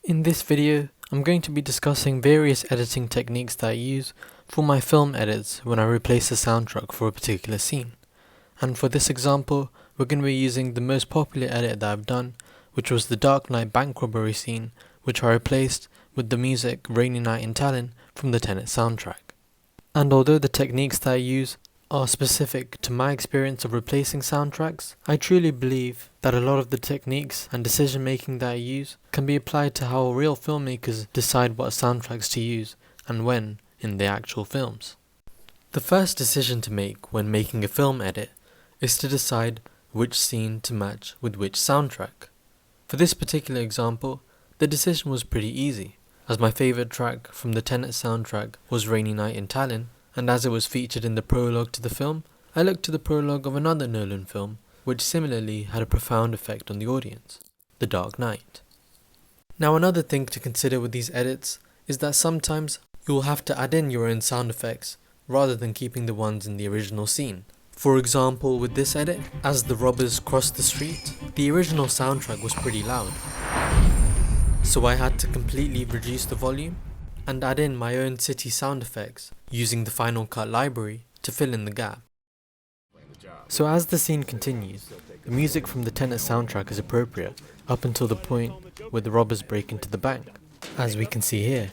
In this video, I'm going to be discussing various editing techniques that I use for my film edits when I replace the soundtrack for a particular scene. And for this example, we're going to be using the most popular edit that I've done, which was the Dark Knight bank robbery scene, which I replaced with the music Rainy Night in Tallinn from the Tenet soundtrack. And although the techniques that I use are specific to my experience of replacing soundtracks, I truly believe that a lot of the techniques and decision making that I use can be applied to how real filmmakers decide what soundtracks to use and when in the actual films. The first decision to make when making a film edit is to decide which scene to match with which soundtrack. For this particular example, the decision was pretty easy, as my favourite track from the Tenet soundtrack was Rainy Night in Tallinn, and as it was featured in the prologue to the film, I looked to the prologue of another Nolan film, which similarly had a profound effect on the audience, The Dark Knight. Now another thing to consider with these edits is that sometimes you'll have to add in your own sound effects rather than keeping the ones in the original scene. For example, with this edit, as the robbers crossed the street, the original soundtrack was pretty loud, so I had to completely reduce the volume and add in my own city sound effects using the Final Cut library to fill in the gap. So as the scene continues, the music from the Tenet soundtrack is appropriate up until the point where the robbers break into the bank, as we can see here.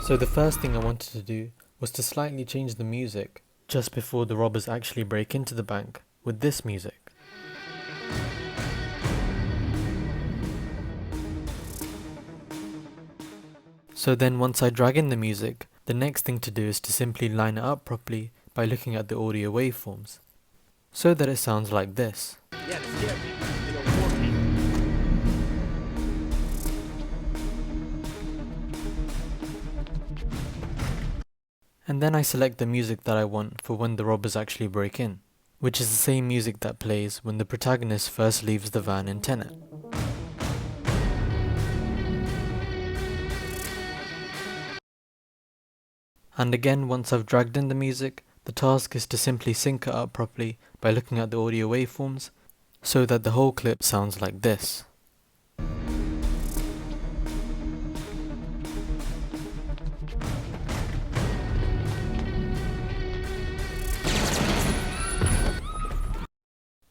So the first thing I wanted to do was to slightly change the music just before the robbers actually break into the bank with this music. So then once I drag in the music, the next thing to do is to simply line it up properly by looking at the audio waveforms, so that it sounds like this. And then I select the music that I want for when the robbers actually break in, which is the same music that plays when the protagonist first leaves the van in Tenet. And again, once I've dragged in the music, the task is to simply sync it up properly by looking at the audio waveforms, so that the whole clip sounds like this.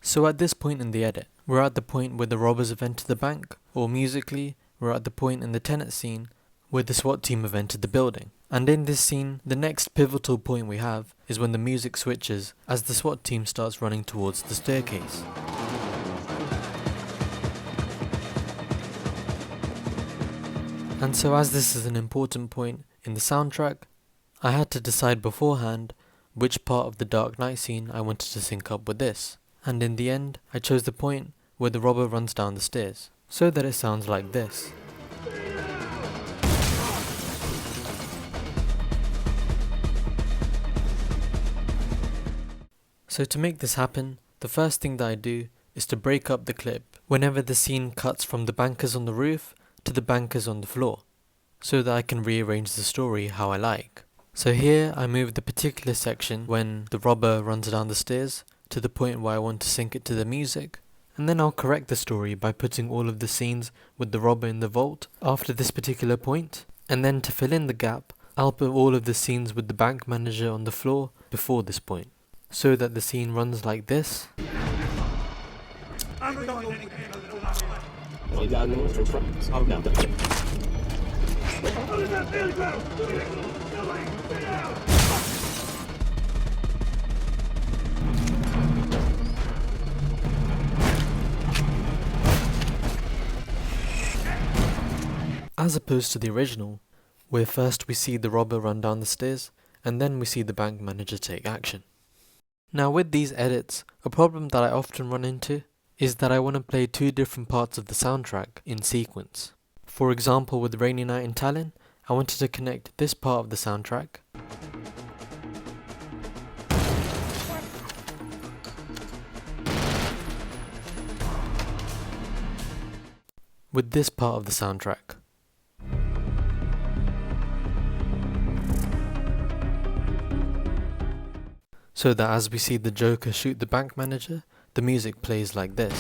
So at this point in the edit, we're at the point where the robbers have entered the bank, or musically, we're at the point in the Tenet scene where the SWAT team have entered the building. And in this scene, the next pivotal point we have is when the music switches as the SWAT team starts running towards the staircase. And so as this is an important point in the soundtrack, I had to decide beforehand which part of the Dark Knight scene I wanted to sync up with this. And in the end, I chose the point where the robber runs down the stairs, so that it sounds like this. So to make this happen, the first thing that I do is to break up the clip whenever the scene cuts from the bankers on the roof to the bankers on the floor, so that I can rearrange the story how I like. So here I move the particular section when the robber runs down the stairs to the point where I want to sync it to the music, and then I'll correct the story by putting all of the scenes with the robber in the vault after this particular point, and then to fill in the gap, I'll put all of the scenes with the bank manager on the floor before this point, so that the scene runs like this. As opposed to the original, where first we see the robber run down the stairs, and then we see the bank manager take action. Now with these edits, a problem that I often run into is that I want to play two different parts of the soundtrack in sequence. For example, with Rainy Night in Tallinn, I wanted to connect this part of the soundtrack with this part of the soundtrack. so that as we see the Joker shoot the bank manager, the music plays like this.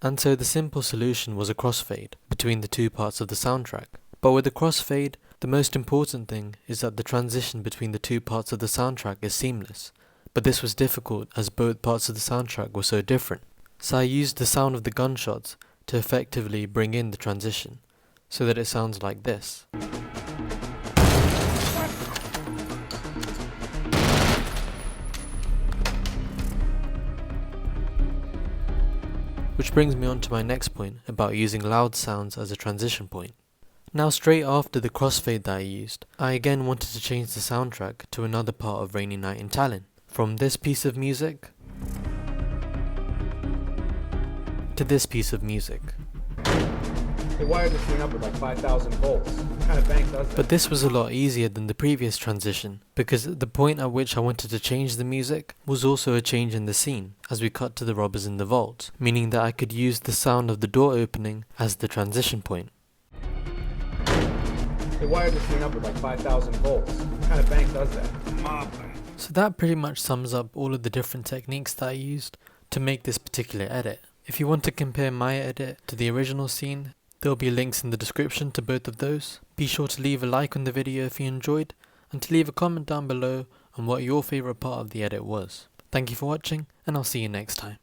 And so the simple solution was a crossfade between the two parts of the soundtrack. But with a crossfade, the most important thing is that the transition between the two parts of the soundtrack is seamless. But this was difficult as both parts of the soundtrack were so different. So I used the sound of the gunshots to effectively bring in the transition, so that it sounds like this. Which brings me on to my next point about using loud sounds as a transition point. Now straight after the crossfade that I used, I again wanted to change the soundtrack to another part of Rainy Night in Tallinn. From this piece of music to this piece of music. They wired this thing up with like 5,000 volts. What kind of bank does that? But this was a lot easier than the previous transition, because the point at which I wanted to change the music was also a change in the scene, as we cut to the robbers in the vault, meaning that I could use the sound of the door opening as the transition point. They wired this thing up with like 5,000 volts. What kind of bank does that? So that pretty much sums up all of the different techniques that I used to make this particular edit. If you want to compare my edit to the original scene, there will be links in the description to both of those. Be sure to leave a like on the video if you enjoyed, and to leave a comment down below on what your favourite part of the edit was. Thank you for watching, and I'll see you next time.